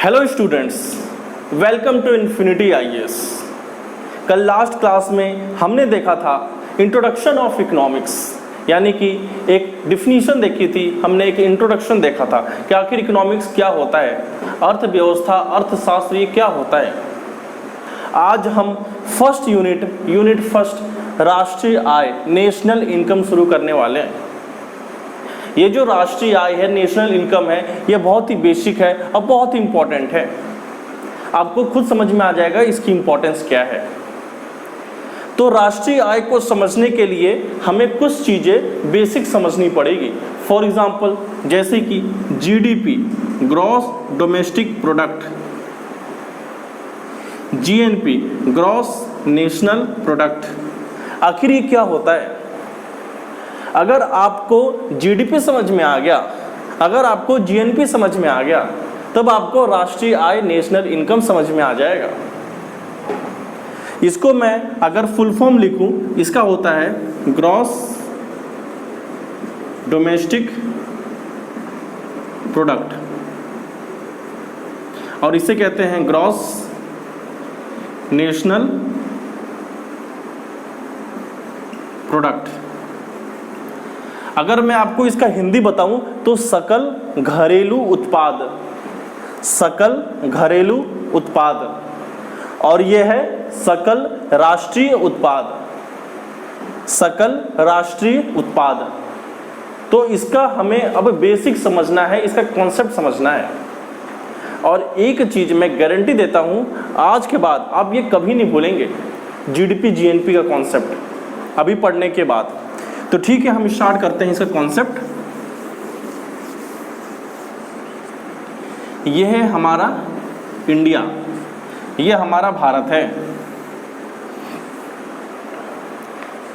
Hello students, welcome to Infinity IAS. कल last class में हमने देखा था इंट्रोडक्शन ऑफ इकोनॉमिक्स, यानी कि एक डिफिनीशन देखी थी हमने, एक इंट्रोडक्शन देखा था कि आखिर इकोनॉमिक्स क्या होता है, अर्थव्यवस्था अर्थशास्त्र ये क्या होता है। आज हम फर्स्ट यूनिट फर्स्ट राष्ट्रीय आय नेशनल इनकम शुरू करने वाले हैं। ये जो राष्ट्रीय आय है, नेशनल इनकम है, ये बहुत ही बेसिक है और बहुत ही इंपॉर्टेंट है। आपको खुद समझ में आ जाएगा इसकी इंपॉर्टेंस क्या है। तो राष्ट्रीय आय को समझने के लिए हमें कुछ चीज़ें बेसिक समझनी पड़ेगी। फॉर एग्जांपल जैसे कि GDP, gross domestic product, GNP, gross national product, आखिर ये क्या होता है। अगर आपको जीडीपी समझ में आ गया, अगर आपको जीएनपी समझ में आ गया, तब आपको राष्ट्रीय आय नेशनल इनकम समझ में आ जाएगा। इसको मैं अगर फुल फॉर्म लिखूं, इसका होता है ग्रॉस डोमेस्टिक प्रोडक्ट और इसे कहते हैं ग्रॉस नेशनल प्रोडक्ट। अगर मैं आपको इसका हिंदी बताऊं तो सकल घरेलू उत्पाद, सकल घरेलू उत्पाद, और यह है सकल राष्ट्रीय उत्पाद, सकल राष्ट्रीय उत्पाद। तो इसका हमें अब बेसिक समझना है, इसका कॉन्सेप्ट समझना है। और एक चीज मैं गारंटी देता हूं, आज के बाद आप ये कभी नहीं भूलेंगे, जीडीपी जीएनपी का कॉन्सेप्ट अभी पढ़ने के बाद। तो ठीक है, हम स्टार्ट करते हैं इसका कॉन्सेप्ट। यह है हमारा इंडिया, यह हमारा भारत है,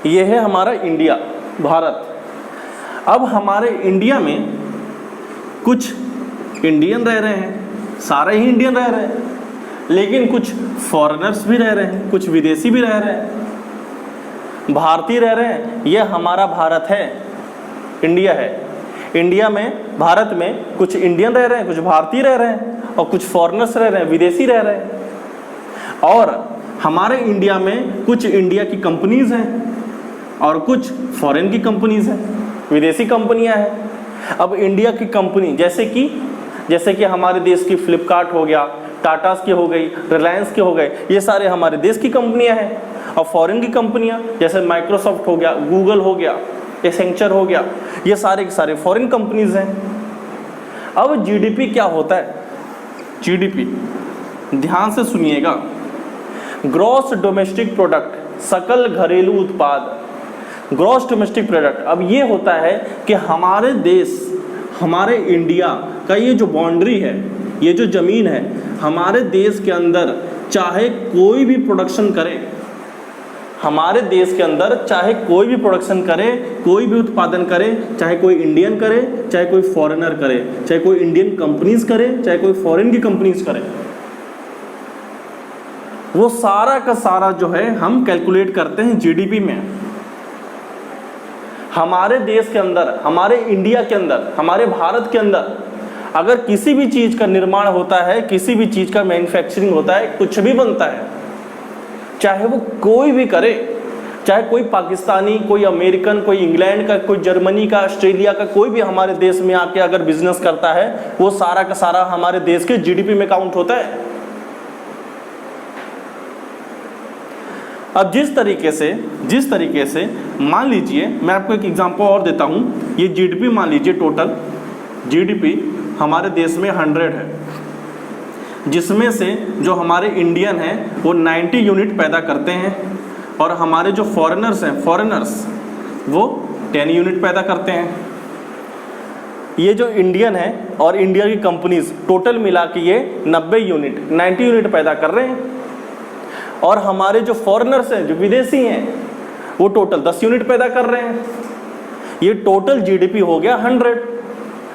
यह है हमारा इंडिया भारत। अब हमारे इंडिया में कुछ इंडियन रह रहे हैं, सारे ही इंडियन रह रहे हैं, लेकिन कुछ फॉरेनर्स भी रह रहे हैं, कुछ विदेशी भी रह रहे हैं, भारतीय रह रहे हैं। यह हमारा भारत है, इंडिया है। इंडिया में, भारत में कुछ इंडियन रह रहे हैं, कुछ भारतीय रह रहे हैं और कुछ फॉरेनर्स रह रहे हैं, विदेशी रह रहे हैं। और हमारे इंडिया में कुछ इंडिया की कंपनीज हैं और कुछ फॉरेन की कंपनीज हैं, विदेशी कंपनियां हैं। अब इंडिया की कंपनी जैसे कि हमारे देश की फ्लिपकार्ट हो गया, टाटास की हो गई, रिलायंस के हो गए, ये सारे हमारे देश की कंपनियां हैं। और फॉरेन की कंपनियां जैसे माइक्रोसॉफ्ट हो गया, गूगल हो गया, एसेंचर हो गया, ये सारे के सारे फॉरेन कंपनीज हैं। अब जीडीपी क्या होता है? जीडीपी ध्यान से सुनिएगा, ग्रॉस डोमेस्टिक प्रोडक्ट, सकल घरेलू उत्पाद, ग्रॉस डोमेस्टिक प्रोडक्ट। अब ये होता है कि हमारे देश, हमारे इंडिया का ये जो बाउंड्री है, ये जो ज़मीन है, हमारे देश के अंदर चाहे कोई भी प्रोडक्शन करे, हमारे देश के अंदर चाहे कोई भी प्रोडक्शन करे, कोई भी उत्पादन करे, चाहे कोई इंडियन करे, चाहे कोई फॉरेनर करे, चाहे कोई इंडियन कंपनीज करे, चाहे कोई फॉरेन की कंपनीज करे, वो सारा का सारा जो है हम कैलकुलेट करते हैं जीडीपी में। हमारे देश के अंदर, हमारे इंडिया के अंदर, हमारे भारत के अंदर अगर किसी भी चीज़ का निर्माण होता है, किसी भी चीज़ का मैन्युफैक्चरिंग होता है, कुछ भी बनता है, चाहे वो कोई भी करे, चाहे कोई पाकिस्तानी, कोई अमेरिकन, कोई इंग्लैंड का, कोई जर्मनी का, ऑस्ट्रेलिया का, कोई भी हमारे देश में आके अगर बिजनेस करता है, वो सारा का सारा हमारे देश के जीडीपी में काउंट होता है। अब जिस तरीके से मान लीजिए, मैं आपको एक एग्जांपल और देता हूं। ये जीडीपी मान लीजिए, टोटल जीडीपी हमारे देश में 100 है, जिसमें से जो हमारे इंडियन हैं वो 90 यूनिट पैदा करते हैं और हमारे जो फॉरेनर्स हैं, वो 10 यूनिट पैदा करते हैं। ये जो इंडियन है और इंडिया की कंपनीज टोटल मिला के ये 90 यूनिट पैदा कर रहे हैं। और हमारे जो फॉरेनर्स हैं, जो विदेशी हैं, वो टोटल 10 यूनिट पैदा कर रहे हैं। ये टोटल जीडीपी हो गया 100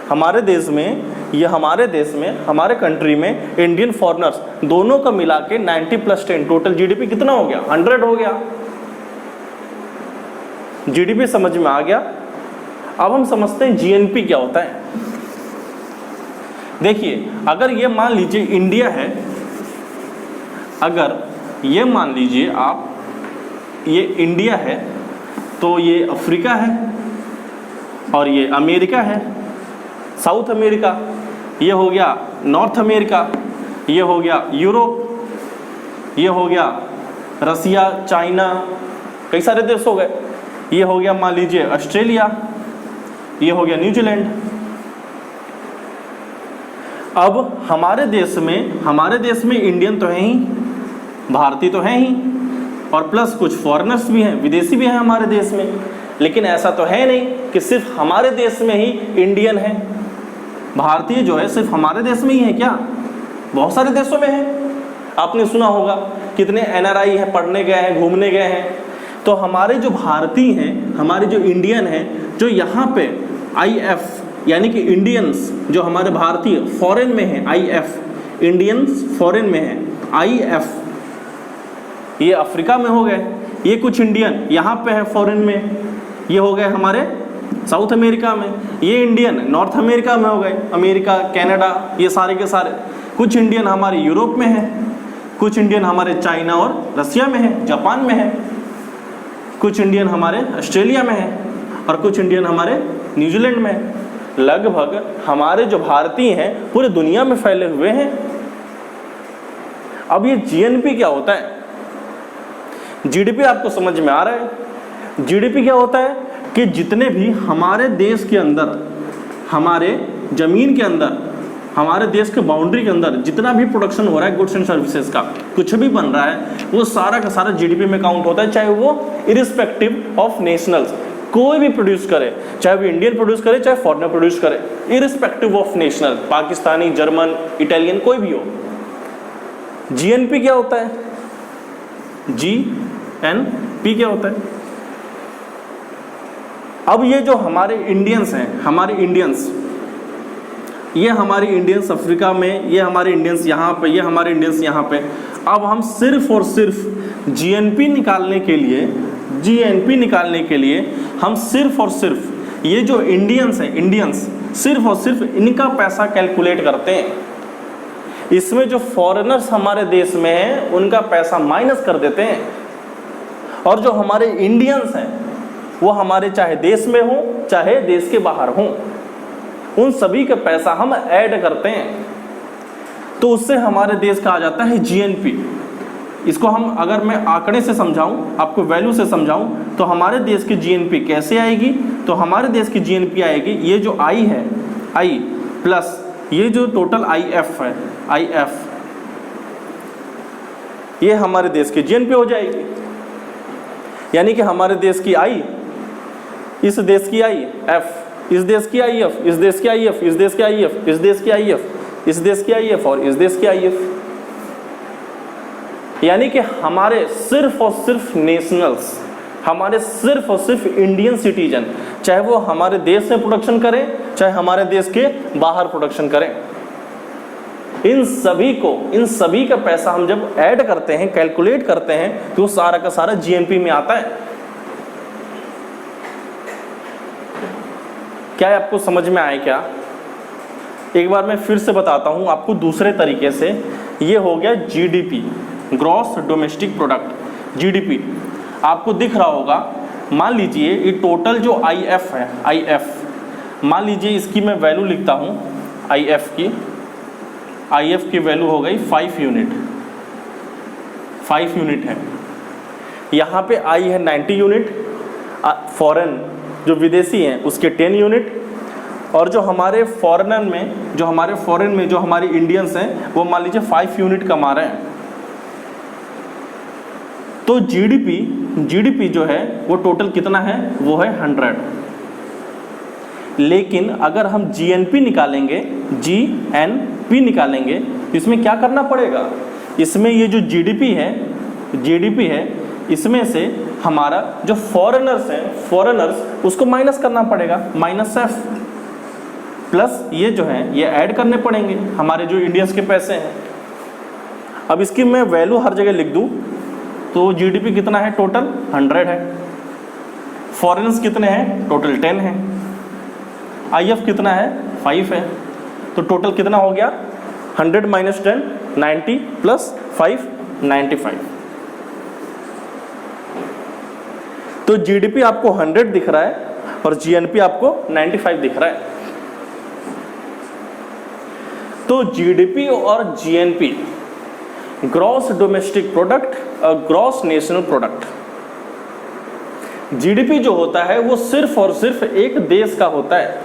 हमारे देश में। ये हमारे देश में, हमारे कंट्री में इंडियन फॉरेनर्स दोनों का मिला के 90 + 10 टोटल जीडीपी कितना हो गया? 100 हो गया। जीडीपी समझ में आ गया। अब हम समझते हैं जीएनपी क्या होता है। देखिए, अगर ये मान लीजिए इंडिया है, अगर ये मान लीजिए आप ये इंडिया है, तो ये अफ्रीका है और ये अमेरिका है, साउथ अमेरिका, ये हो गया नॉर्थ अमेरिका, ये हो गया यूरोप, ये हो गया रसिया, चाइना, कई सारे देश हो गए, ये हो गया मान लीजिए ऑस्ट्रेलिया, ये हो गया न्यूजीलैंड। अब हमारे देश में इंडियन तो हैं ही, भारतीय तो हैं ही, और प्लस कुछ फॉरेनर्स भी हैं, विदेशी भी हैं हमारे देश में। लेकिन ऐसा तो है नहीं कि सिर्फ हमारे देश में ही इंडियन है। भारतीय जो है सिर्फ हमारे देश में ही है क्या? बहुत सारे देशों में है। आपने सुना होगा कितने एनआरआई हैं, पढ़ने गए हैं, घूमने गए हैं। तो हमारे जो भारतीय हैं, हमारे जो इंडियन हैं, जो यहाँ पे आईएफ यानी कि इंडियंस जो हमारे भारतीय फॉरेन में हैं, आईएफ इंडियंस फॉरेन में हैं, आईएफ ये अफ्रीका में हो गए, ये कुछ इंडियन यहाँ पे है फॉरेन में, ये हो गए हमारे साउथ अमेरिका में, ये इंडियन नॉर्थ अमेरिका में हो गए, अमेरिका, कनाडा, ये सारे के सारे। कुछ इंडियन हमारे यूरोप में हैं, कुछ इंडियन हमारे चाइना और रसिया में है, जापान में है, कुछ इंडियन हमारे ऑस्ट्रेलिया में है, और कुछ इंडियन हमारे न्यूजीलैंड में है। लगभग हमारे जो भारतीय हैं पूरे दुनिया में फैले हुए हैं। अब ये जीएनपी क्या होता है? जीडीपी आपको समझ में आ रहा है? जीडीपी क्या होता है कि जितने भी हमारे देश के अंदर, हमारे जमीन के अंदर, हमारे देश के बाउंड्री के अंदर जितना भी प्रोडक्शन हो रहा है गुड्स एंड सर्विसेज का, कुछ भी बन रहा है, वो सारा का सारा जीडीपी में काउंट होता है, चाहे वो इरिस्पेक्टिव ऑफ नेशनल्स, कोई भी प्रोड्यूस करे, चाहे वो इंडियन प्रोड्यूस करे, चाहे फॉरेनर प्रोड्यूस करे, irrespective of national, Pakistani, German, Italian, कोई भी हो। जीएनपी क्या होता है? जीएनपी क्या होता है? अब ये जो हमारे इंडियंस हैं, हमारे इंडियंस, ये हमारे इंडियंस अफ्रीका में, ये हमारे इंडियंस यहाँ पे, ये हमारे इंडियंस यहाँ पे। अब हम सिर्फ और सिर्फ जीएनपी निकालने के लिए हम सिर्फ और सिर्फ ये जो इंडियंस हैं, इंडियंस, सिर्फ और सिर्फ इनका पैसा कैलकुलेट करते हैं। इसमें जो फॉरेनर्स हमारे देश में हैं उनका पैसा माइनस कर देते हैं, और जो हमारे इंडियंस हैं वो हमारे चाहे देश में हो चाहे देश के बाहर हों, उन सभी का पैसा हम ऐड करते हैं, तो उससे हमारे देश का आ जाता है जीएनपी। इसको हम अगर मैं आंकड़े से समझाऊं, आपको वैल्यू से समझाऊं, तो हमारे देश की जीएनपी कैसे आएगी? तो हमारे देश की जीएनपी आएगी, ये जो आई है, आई प्लस ये जो टोटल आईएफ है, आईएफ, ये हमारे देश की जीएनपी हो जाएगी। यानी कि हमारे देश की आई, इस देश की आई एफ, इस देश की आईएफ, इस देश की आईएफ, इस देश की आईएफ, इस देश की आईएफ, इस देश की आईएफ और इस देश की आईएफ। यानी कि हमारे सिर्फ और सिर्फ नेशनल्स, हमारे सिर्फ और सिर्फ इंडियन सिटीजन, चाहे वो हमारे देश में प्रोडक्शन करें चाहे हमारे देश के बाहर प्रोडक्शन करें, इन सभी का पैसा हम जब ऐड करते हैं, कैलकुलेट करते हैं, तो सारा का सारा जीएनपी में आता है। क्या आपको समझ में आए क्या? एक बार मैं फिर से बताता हूं आपको दूसरे तरीके से। ये हो गया GDP, gross domestic product, GDP. आपको दिख रहा होगा, मान लीजिए ये टोटल जो आईएफ है, आईएफ, मान लीजिए इसकी मैं वैल्यू लिखता हूं, आईएफ की वैल्यू हो गई 5 यूनिट, 5 यूनिट है। यहाँ पे आई है 90 यूनिट, फॉरेन जो विदेशी हैं उसके 10 यूनिट, और जो हमारे फॉरेनर में, जो हमारे फॉरेन में जो हमारे इंडियंस हैं वो मान लीजिए 5 यूनिट कमा रहे हैं। तो जीडीपी जो है वो टोटल कितना है? वो है 100। लेकिन अगर हम जीएनपी निकालेंगे, जीएनपी निकालेंगे, तो इसमें क्या करना पड़ेगा? इसमें ये जो जीडीपी है, इसमें से हमारा जो फॉरेनर्स हैं, फॉरेनर्स उसको माइनस करना पड़ेगा, माइनस एफ, प्लस ये जो है ये ऐड करने पड़ेंगे हमारे जो इंडियंस के पैसे हैं। अब इसकी मैं वैल्यू हर जगह लिख दूं तो जीडीपी कितना है? टोटल 100 है। फॉरेनर्स कितने हैं? टोटल 10 है। आईएफ कितना है? 5 है। तो टोटल कितना हो गया 100 माइनस 10 90 प्लस 5 95। तो जीडीपी आपको 100 दिख रहा है और जीएनपी आपको 95 दिख रहा है। तो जीडीपी और जीएनपी ग्रॉस डोमेस्टिक प्रोडक्ट और ग्रॉस नेशनल प्रोडक्ट। जीडीपी जो होता है वो सिर्फ और सिर्फ एक देश का होता है,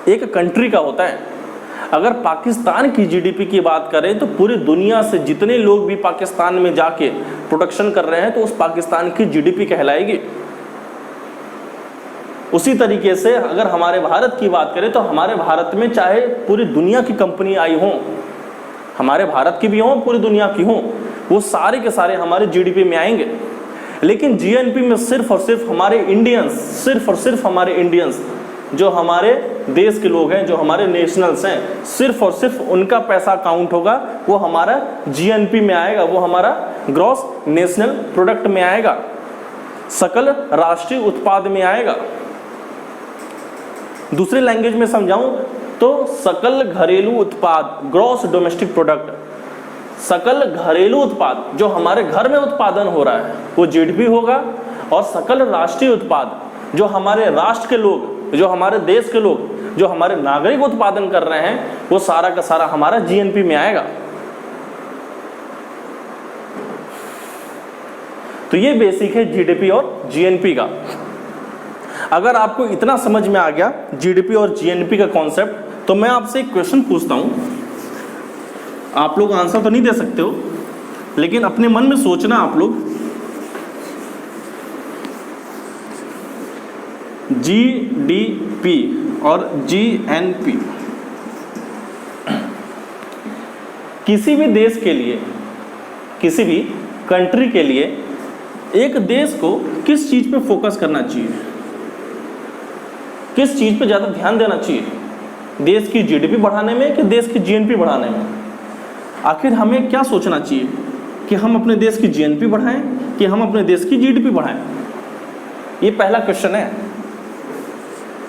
एक कंट्री का होता है। अगर पाकिस्तान की जीडीपी की बात करें तो पूरी दुनिया से जितने लोग भी पाकिस्तान में जाके प्रोडक्शन कर रहे हैं तो उस पाकिस्तान की जीडीपी कहलाएगी। उसी तरीके से अगर हमारे भारत की बात करें तो हमारे भारत में चाहे पूरी दुनिया की कंपनी आई हों, हमारे भारत की भी हों पूरी दुनिया की हों, वो सारे के सारे हमारे जीडीपी में आएंगे। लेकिन जीएनपी में सिर्फ और सिर्फ हमारे इंडियंस, सिर्फ और सिर्फ हमारे इंडियंस जो हमारे देश के लोग हैं, जो हमारे नेशनल्स हैं, सिर्फ और सिर्फ उनका पैसा काउंट होगा, वो हमारा जीएनपी में आएगा, वो हमारा ग्रॉस नेशनल प्रोडक्ट में आएगा, सकल राष्ट्रीय उत्पाद में आएगा। दूसरी लैंग्वेज में समझाऊं तो सकल घरेलू उत्पाद, ग्रॉस डोमेस्टिक प्रोडक्ट, सकल घरेलू उत्पाद जो हमारे घर में उत्पादन हो रहा है वो जीडीपी होगा, और सकल राष्ट्रीय उत्पाद जो हमारे राष्ट्र के लोग, जो हमारे देश के लोग, जो हमारे नागरिक उत्पादन कर रहे हैं, वो सारा का सारा हमारा जीएनपी में आएगा। तो ये बेसिक है जीडीपी और जीएनपी का। अगर आपको इतना समझ में आ गया जीडीपी और जीएनपी का कॉन्सेप्ट, तो मैं आपसे एक क्वेश्चन पूछता हूं। आप लोग आंसर तो नहीं दे सकते हो, लेकिन अपने मन में सोचना आप लोग, जीडीपी और जीएनपी किसी भी देश के लिए, किसी भी कंट्री के लिए एक देश को किस चीज पे फोकस करना चाहिए, किस चीज पे ज्यादा ध्यान देना चाहिए, देश की जीडीपी बढ़ाने में कि देश की जीएनपी बढ़ाने में? आखिर हमें क्या सोचना चाहिए कि हम अपने देश की जीएनपी बढ़ाएं कि हम अपने देश की जीडीपी बढ़ाएं? ये पहला क्वेश्चन है।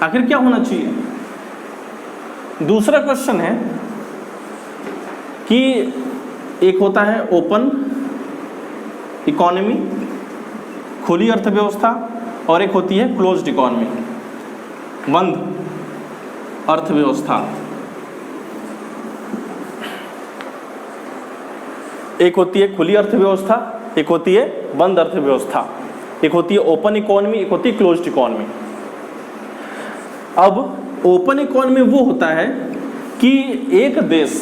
आखिर क्या होना चाहिए? दूसरा क्वेश्चन है कि एक होता है ओपन इकोनॉमी, खुली अर्थव्यवस्था, और एक होती है क्लोज्ड इकोनॉमी, बंद अर्थव्यवस्था। एक होती है खुली अर्थव्यवस्था, एक होती है बंद अर्थव्यवस्था, एक होती है ओपन इकोनॉमी, एक होती है क्लोज्ड इकोनॉमी। अब ओपन इकोनॉमी वो होता है कि एक देश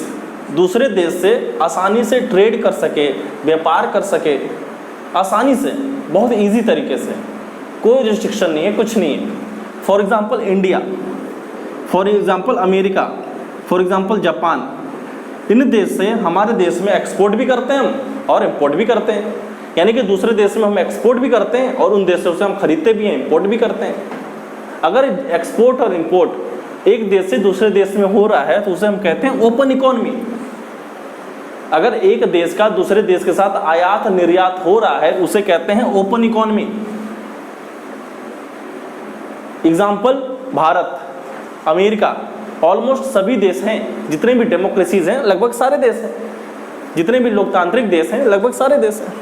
दूसरे देश से आसानी से ट्रेड कर सके, व्यापार कर सके, आसानी से, बहुत इजी तरीके से, कोई रिस्ट्रिक्शन नहीं है, कुछ नहीं है। For example India, for example America, for example Japan, इन देश से हमारे देश में एक्सपोर्ट भी करते हैं हम और इंपोर्ट भी करते हैं। यानी कि दूसरे देश में हम एक्सपोर्ट भी करते हैं और उन देशों से हम खरीदते भी हैं, इंपोर्ट भी करते हैं। अगर एक्सपोर्ट और इंपोर्ट एक देश से दूसरे देश में हो रहा है तो उसे हम कहते हैं ओपन इकोनॉमी। अगर एक देश का दूसरे देश के साथ आयात निर्यात हो रहा है उसे कहते हैं open economy. Example Bharat, America, almost सभी देश हैं, जितने भी डेमोक्रेसीज हैं लगभग सारे देश हैं, जितने भी लोकतांत्रिक देश हैं लगभग सारे देश हैं।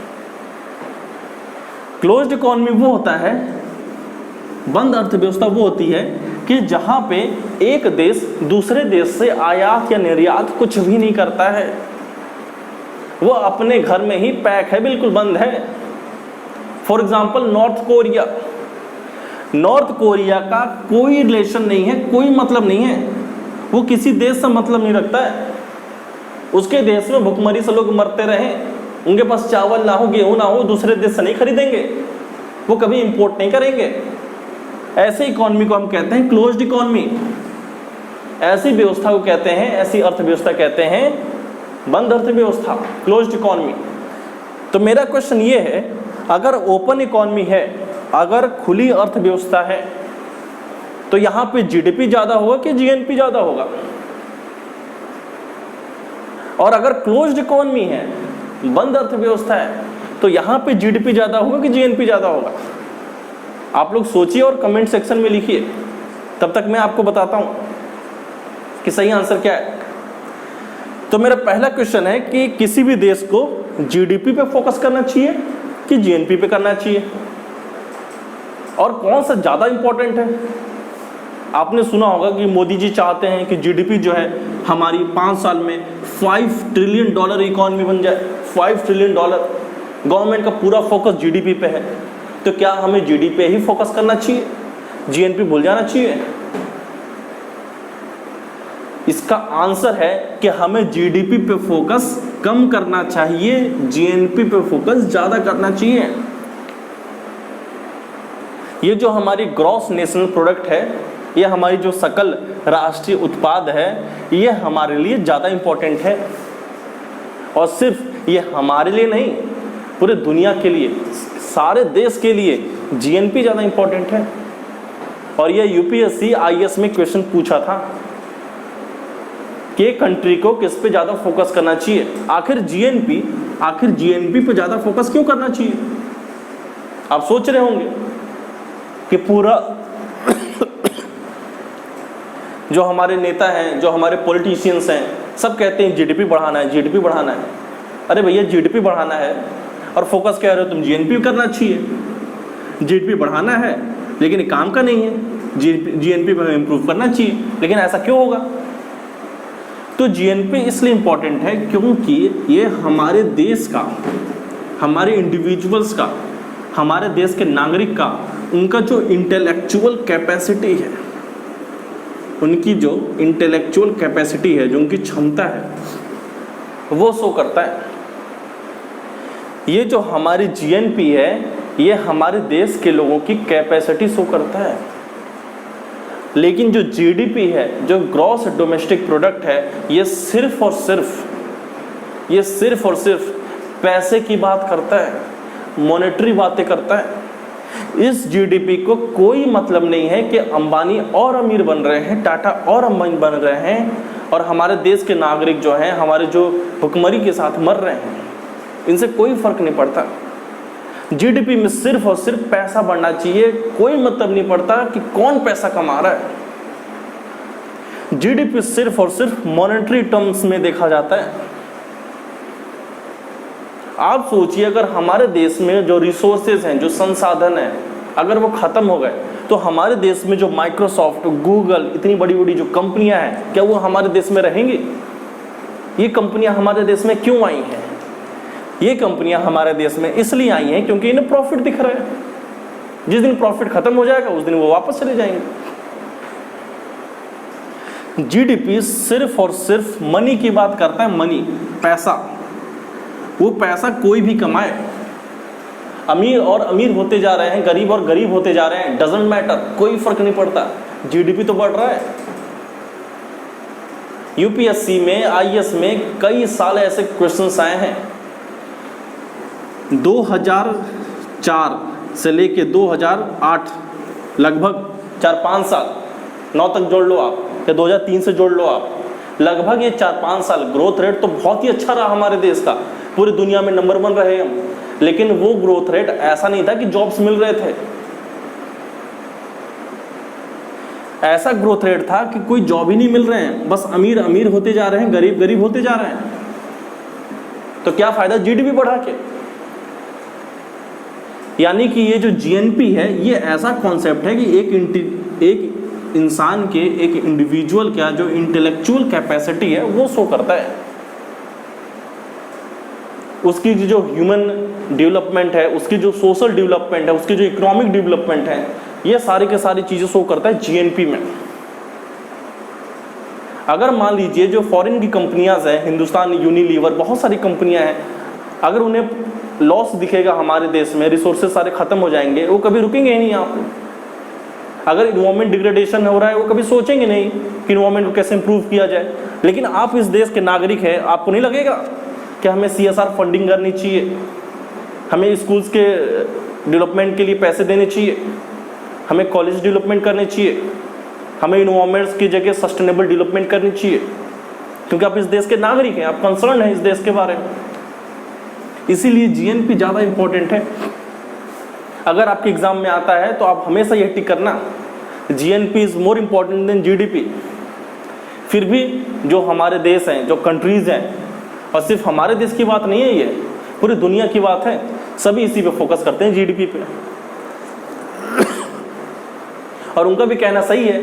क्लोज्ड इकोनॉमी वो होता है, बंद अर्थव्यवस्था वो होती है कि जहां पे एक देश दूसरे देश से आयात या निर्यात कुछ भी नहीं करता है, वो अपने घर में ही पैक है, बिल्कुल बंद है। For example north Korea, north Korea का कोई रिलेशन नहीं है, कोई मतलब नहीं है, वो किसी देश से मतलब नहीं रखता है। उसके देश में भुखमरी से लोग मरते रहें, उनके पास चावल ना हो, गेहूं ना हो, दूसरे देश से नहीं खरीदेंगे, वो कभी इंपोर्ट नहीं करेंगे। ऐसे इकोनॉमी को हम कहते हैं क्लोज्ड इकोनॉमी। ऐसी व्यवस्था को कहते हैं, ऐसी अर्थव्यवस्था कहते हैं बंद अर्थव्यवस्था, क्लोज्ड इकोनॉमी। तो मेरा क्वेश्चन ये है, अगर ओपन इकोनॉमी है, अगर खुली अर्थव्यवस्था है, तो यहाँ पे जीडीपी ज़्यादा होगा कि जीएनपी ज़्यादा होगा? और अगर क्लोज्ड इकोनॉमी है, बंद अर्थव्यवस्था है, तो यहाँ पे जीडीपी ज़्यादा होगा कि जीएनपी ज़्यादा होगा? आप लोग सोचिए और कमेंट सेक्शन में लिखिए, तब तक मैं आपको बताता हूँ कि सही आंसर क्या है। तो मेरा पहला क्वेश्चन है कि किसी भी देश को जीडीपी पे फोकस करना चाहिए कि जीएनपी पे करना चाहिए, और कौन सा ज़्यादा इंपॉर्टेंट है? आपने सुना होगा कि मोदी जी चाहते हैं कि जीडीपी जो है हमारी 5 साल में $5 ट्रिलियन इकॉनमी बन जाए। $5 ट्रिलियन, गवर्नमेंट का पूरा फोकस जीडीपी पे है। तो क्या हमें जीडीपी पे ही फोकस करना चाहिए, जीएनपी भूल जाना चाहिए? इसका आंसर है कि हमें जीडीपी पे फोकस कम करना चाहिए, जीएनपी पे फोकस ज़्यादा करना चाहिए। ये जो हमारी ग्रॉस नेशनल प्रोडक्ट है, ये हमारी जो सकल राष्ट्रीय उत्पाद है, ये हमारे लिए ज़्यादा इम्पोर्टेंट है। और सिर्फ ये हमारे लिए नहीं, पूरे दुनिया के लिए, सारे देश के लिए जीएनपी ज़्यादा इम्पोर्टेंट है। और ये यूपीएससी आईएएस में क्वेश्चन पूछा था कि कंट्री को किस पे ज़्यादा फोकस करना चाहिए। आखिर जीएनपी पे ज़्यादा फोकस क्यों करना चाहिए? आप सोच रहे होंगे कि पूरा जो हमारे नेता हैं, जो हमारे पॉलिटिशियंस हैं, सब कहते हैं जीडीपी बढ़ाना है, जीडीपी बढ़ाना है। अरे भैया, जीडीपी बढ़ाना है और फोकस कह रहे हो तुम जीएनपी करना चाहिए। जीडीपी बढ़ाना है लेकिन ये काम का नहीं है, जीएनपी पर इम्प्रूव करना चाहिए। लेकिन ऐसा क्यों होगा? तो जीएनपी इसलिए इम्पॉर्टेंट है क्योंकि ये हमारे देश का, हमारे इंडिविजुअल्स का, हमारे देश के नागरिक का, उनका जो इंटेलेक्चुअल कैपेसिटी है, उनकी जो इंटेलेक्चुअल कैपेसिटी है, जो उनकी क्षमता है, वो शो करता है। ये जो हमारी जीएनपी है, ये हमारे देश के लोगों की कैपेसिटी शो करता है। लेकिन जो जीडीपी है, जो ग्रॉस डोमेस्टिक प्रोडक्ट है, ये सिर्फ और सिर्फ पैसे की बात करता है, मॉनेटरी बातें करता है। इस जीडीपी को कोई मतलब नहीं है कि अंबानी और अमीर बन रहे हैं, टाटा और अंबानी बन रहे हैं, और हमारे देश के नागरिक जो हैं, हमारे जो भुखमरी के साथ मर रहे हैं, इनसे कोई फर्क नहीं पड़ता। जीडीपी में सिर्फ और सिर्फ पैसा बढ़ना चाहिए, कोई मतलब नहीं पड़ता कि कौन पैसा कमा रहा है। जीडीपी सिर्फ और सिर्फ मॉनेटरी टर्म्स में देखा जाता है। आप सोचिए, अगर हमारे देश में जो रिसोर्सेज हैं, जो संसाधन हैं, अगर वो खत्म हो गए तो हमारे देश में जो माइक्रोसॉफ्ट, गूगल, इतनी बड़ी बड़ी जो कंपनियां हैं, क्या वो हमारे देश में रहेंगी? ये कंपनियां हमारे देश में क्यों आई हैं? ये कंपनियां हमारे देश में इसलिए आई हैं क्योंकि इन्हें प्रॉफिट दिख रहा है। जिस दिन प्रॉफिट खत्म हो जाएगा उस दिन वो वापस चले जाएंगे। जीडीपी सिर्फ और सिर्फ मनी की बात करता है, मनी, पैसा। वो पैसा कोई भी कमाए, अमीर और अमीर होते जा रहे हैं, गरीब और गरीब होते जा रहे हैं, डजंट मैटर, कोई फर्क नहीं पड़ता, जीडीपी तो बढ़ रहा है। यूपीएससी में, आईएएस में कई साल ऐसे क्वेश्चंस आए हैं। 2004 से लेके 2008, लगभग 4-5 साल, 9 तक जोड़ लो आप, या 2003 से जोड़ लो आप, लगभग ये 4-5 साल ग्रोथ रेट तो बहुत ही अच्छा रहा हमारे देश का, पूरी दुनिया में नंबर 1 रहे हम। लेकिन वो ग्रोथ रेट ऐसा नहीं था कि जॉब्स मिल रहे थे, ऐसा ग्रोथ रेट था कि कोई जॉब ही नहीं मिल रहे हैं, बस अमीर अमीर होते जा रहे हैं, गरीब गरीब होते जा रहे हैं। तो क्या फायदा जीडीपी बढ़ा के? यानी कि ये जो जीएनपी है, ये ऐसा कॉन्सेप्ट है कि एक इंसान के, एक इंडिविजुअल का जो इंटेलेक्चुअल कैपेसिटी है वो शो करता है। उसकी जो ह्यूमन डेवलपमेंट है, उसकी जो सोशल डेवलपमेंट है, उसकी जो इकोनॉमिक डेवलपमेंट है, ये सारी के सारी चीज़ें शो करता है जीएनपी में। अगर मान लीजिए जो फॉरेन की कंपनियां हैं, हिंदुस्तान यूनिलीवर, बहुत सारी कंपनियां हैं, अगर उन्हें लॉस दिखेगा हमारे देश में, रिसोर्सेज सारे खत्म हो जाएंगे, वो कभी रुकेंगे ही नहीं यहाँ पे। अगर इन्वायरमेंट डिग्रेडेशन हो रहा है, वो कभी सोचेंगे नहीं कि इन्वायरमेंट को कैसे इंप्रूव किया जाए। लेकिन आप इस देश के नागरिक हैं, आपको नहीं लगेगा कि हमें सीएसआर फंडिंग करनी चाहिए, हमें स्कूल्स के डेवलपमेंट के लिए पैसे देने चाहिए, हमें कॉलेज डेवलपमेंट करने चाहिए, हमें इन्वायरमेंट्स की जगह सस्टेनेबल डेवलपमेंट करनी चाहिए, क्योंकि आप इस देश के नागरिक हैं, आप कंसर्न हैं इस देश के बारे में। इसीलिए जीएनपी ज़्यादा इम्पोर्टेंट है। अगर आपके एग्जाम में आता है तो आप हमेशा यह टिक करना, GNP is more important then GDP. फिर भी जो हमारे देश हैं, जो कंट्रीज़ हैं, और सिर्फ हमारे देश की बात नहीं है, ये पूरी दुनिया की बात है, सभी इसी पे फोकस करते हैं, जीडीपी पे। और उनका भी कहना सही है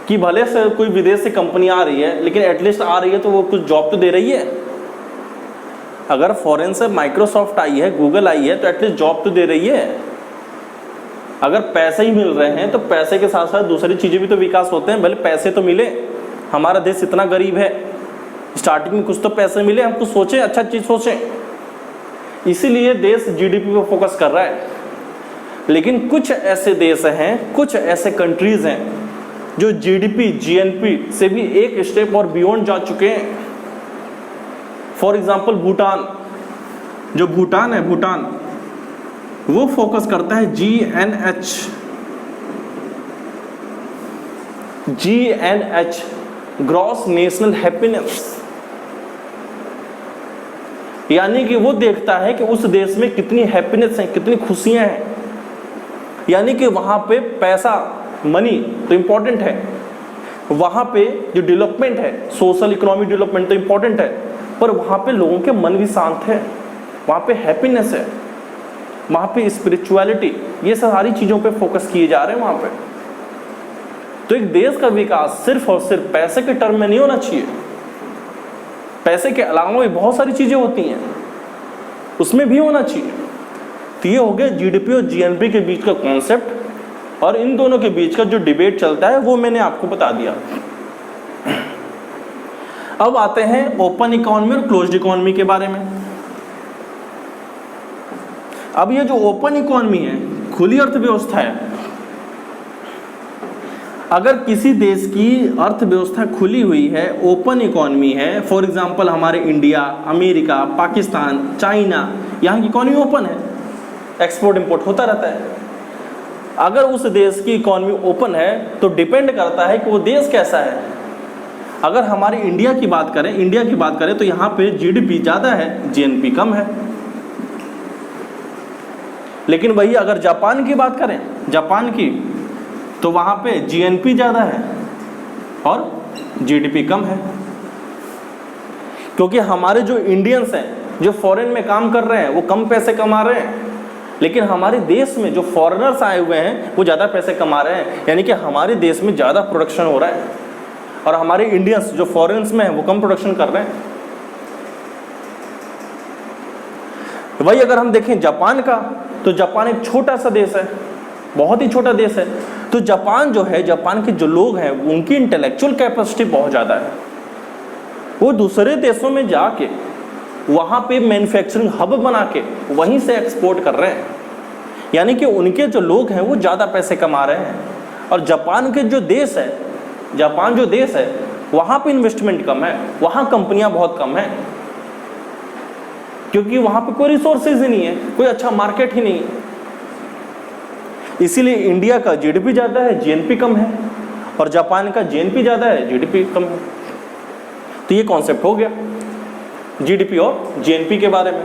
कि भले से कोई विदेश से कंपनी आ रही है, लेकिन एटलीस्ट आ रही है तो वो कुछ जॉब तो दे रही है। अगर फॉरेन से माइक्रोसॉफ्ट आई है, गूगल आई है, तो एटलीस्ट जॉब तो दे रही है। अगर पैसे ही मिल रहे हैं तो पैसे के साथ साथ दूसरी चीज़ें भी तो विकास होते हैं, भले पैसे तो मिले। हमारा देश इतना गरीब है, स्टार्टिंग में कुछ तो पैसे मिले, हम कुछ सोचें, अच्छा चीज़ सोचें। इसीलिए देश जीडीपी पे फोकस कर रहा है। लेकिन कुछ ऐसे देश हैं, कुछ ऐसे कंट्रीज़ हैं जो जीडीपी, जीएनपी से भी एक स्टेप और बियॉन्ड जा चुके हैं। फॉर एग्जाम्पल भूटान, जो भूटान है, भूटान वो फोकस करता है GNH, ग्रॉस नेशनल हैप्पीनेस, यानी कि वो देखता है कि उस देश में कितनी हैप्पीनेस है, कितनी खुशियां हैं। यानी कि वहां पे पैसा, मनी तो इम्पोर्टेंट है, वहाँ पे जो डेवलपमेंट है, सोशल इकोनॉमिक डेवलपमेंट तो इम्पोर्टेंट है, पर वहाँ पे लोगों के मन भी शांत है, वहाँ पे हैप्पीनेस है, वहाँ पे स्पिरिचुअलिटी, ये सारी चीज़ों पे फोकस किए जा रहे हैं वहाँ पे। तो एक देश का विकास सिर्फ और सिर्फ पैसे के टर्म में नहीं होना चाहिए। पैसे के अलावा भी बहुत सारी चीज़ें होती हैं, उसमें भी होना चाहिए। तो ये हो गया जीडीपी और जीएनपी के बीच का कॉन्सेप्ट, और इन दोनों के बीच का जो डिबेट चलता है वो मैंने आपको बता दिया। अब आते हैं ओपन इकोनॉमी और क्लोज्ड इकोनॉमी के बारे में। अब ये जो ओपन इकोनॉमी है, खुली अर्थव्यवस्था है, अगर किसी देश की अर्थव्यवस्था खुली हुई है, ओपन इकोनॉमी है, फॉर एग्जांपल हमारे इंडिया, अमेरिका, पाकिस्तान, चाइना, यहाँ की इकोनॉमी ओपन है, एक्सपोर्ट इंपोर्ट होता रहता है। अगर उस देश की इकोनॉमी ओपन है तो डिपेंड करता है कि वो देश कैसा है। अगर हमारी इंडिया की बात करें तो यहाँ पे जीडीपी ज़्यादा है, जीएनपी कम है। लेकिन वही अगर जापान की बात करें, जापान की, तो वहाँ पे जीएनपी ज़्यादा है और जीडीपी कम है। क्योंकि हमारे जो इंडियंस हैं, जो फॉरेन में काम कर रहे हैं, वो कम पैसे कमा रहे हैं, लेकिन हमारे देश में जो फॉरेनर्स आए हुए हैं वो ज़्यादा पैसे कमा रहे हैं। यानी कि हमारे देश में ज़्यादा प्रोडक्शन हो रहा है और हमारे इंडियंस जो फॉरेन्स में हैं वो कम प्रोडक्शन कर रहे हैं। वही अगर हम देखें जापान का, तो जापान एक छोटा सा देश है, बहुत ही छोटा देश है। तो जापान जो है, जापान के जो लोग हैं, उनकी इंटेलेक्चुअल कैपेसिटी बहुत ज़्यादा है। वो दूसरे देशों में जाके वहाँ पे मैन्युफैक्चरिंग हब बना के वहीं से एक्सपोर्ट कर रहे हैं। यानी कि उनके जो लोग हैं वो ज़्यादा पैसे कमा रहे हैं। और जापान के जो देश है, जापान जो देश है, वहाँ पे इन्वेस्टमेंट कम है, वहाँ कंपनियाँ बहुत कम हैं, क्योंकि वहाँ पे कोई रिसोर्सेज ही नहीं है, कोई अच्छा मार्केट ही नहीं है। इसीलिए इंडिया का जीडीपी ज़्यादा है, जीएनपी कम है, और जापान का जीएनपी ज़्यादा है, जीडीपी कम है। तो ये कॉन्सेप्ट हो गया जीडीपी और जीएनपी के बारे में।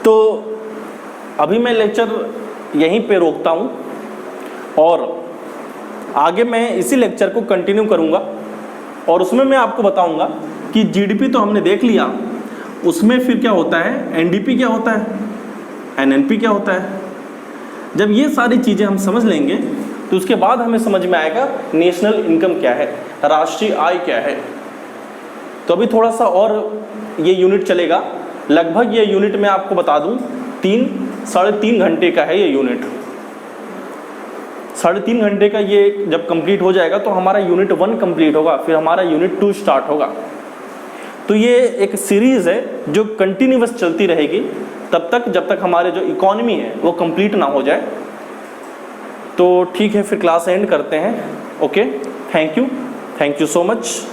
तो अभी मैं लेक्चर यहीं पे रोकता हूँ और आगे मैं इसी लेक्चर को कंटिन्यू करूँगा, और उसमें मैं आपको बताऊँगा कि जीडीपी तो हमने देख लिया, उसमें फिर क्या होता है, एनडीपी क्या होता है, एनएनपी क्या होता है। जब ये सारी चीज़ें हम समझ लेंगे तो उसके बाद हमें समझ में आएगा नेशनल इनकम क्या है, राष्ट्रीय आय क्या है। तो अभी थोड़ा सा और ये यूनिट चलेगा, लगभग ये यूनिट मैं आपको बता दूं 3-3.5 घंटे का है ये यूनिट। 3.5 घंटे का ये जब कंप्लीट हो जाएगा तो हमारा यूनिट 1 कंप्लीट होगा, फिर हमारा यूनिट 2 स्टार्ट होगा। तो ये एक सीरीज़ है जो कंटिन्यूअस चलती रहेगी तब तक जब तक हमारे जो इकोनॉमी है वो कंप्लीट ना हो जाए। तो ठीक है, फिर क्लास एंड करते हैं। Okay, thank you so much.